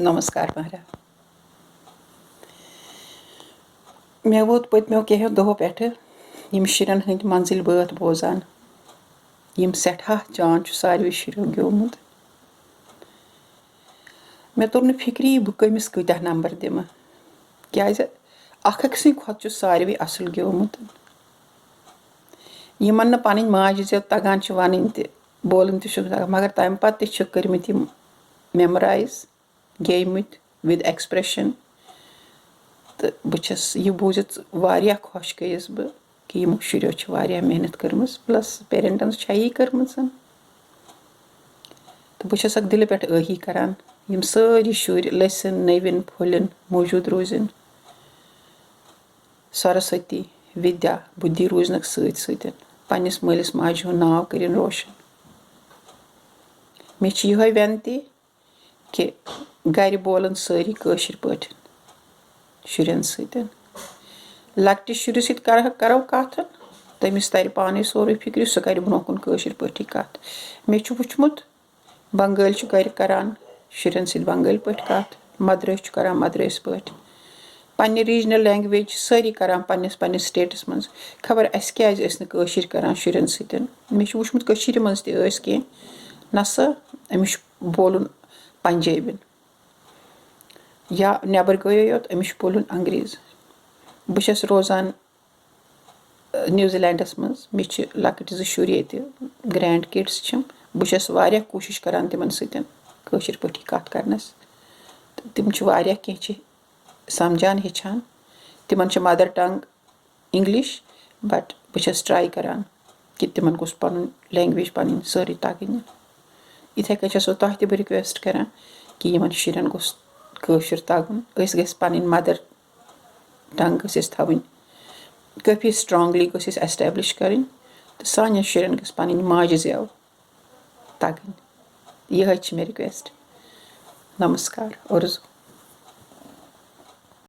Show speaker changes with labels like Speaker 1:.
Speaker 1: नमस्कार महरा मे वोत पत्मो कहो दो पे यम शुरन हंद मंजिल बात बोजान यम सठा चान सारे शुरो ग्योमुत मे तोर न फिक्री बह कमिस कत्या नंबर दिम क्या अखी खोत सारे असल ग्योमुत यमन न पन माज इज्जत तगान वन बोलन तगान मगर तम पत कर्मित मेमोराइज गेमत विद एक्सप्रेशन तो बस यह बूजित वारिया खुश गयस बह कि यमो शुरो वारिया मेहनत कर्म प्लस पेरेंटन यही कर्म तो बस दिल पे आही करान यम सारी शुर लसन नविन फुलन मौजूद रोजन सरस्वती विद्या बुद्धि रोजनक सत पन्निस मालिस माज हुंद नाव करिन रोशन मे यह वेनती कि गर बोलन सारी कशिर पाठ शुरन सत लकटिस शुरस सत करो कथ तमिस तर पाने सोरे फिक्र सह कर ब्रोह कुन कशिर पाठी कथ मे वुचमुत बंगाल गर करान शुरन सत बंगाल पाठ कथ मद्रास करान मद्रास पाठ पन्ने रीजनल लैंग्वेज सारी करान पन्निस पन्निस स्टेटस मज खबर अस क्याज ٲسۍ नہٕ कशिर करान शुरन सत मे वुचमुत कशिर मज ति ٲسۍ कह नसा अमिस बोलुन पंजाबिन या नबर गयो योत अमिस बोलुन अंग्रेज बस रोजान न्यूजीलैंडस मज मे लकट जो शुर ये ग्रैंड किड्स बस वारिया कोशिश करान तिमन सत कशिर पाठी कथ करनस तिम वारिया कह समझान हेचान तिमन मदर टंग इंग्लिश बट बस ट्राई करान कि तिमन गोस पनुन लैंग्वेज पन सारी तगन इथे कन सो तह तह रिक्वेस्ट करान कि यमन शुरन गोस कशिर तगुन गस पन मदर टंग गस थवन काफी स्ट्रांगली गस एस्टेब्लिश करें तो सान शुरन गस पन माज जेव तगन यह मे रिक्वेस्ट नमस्कार अर्जु।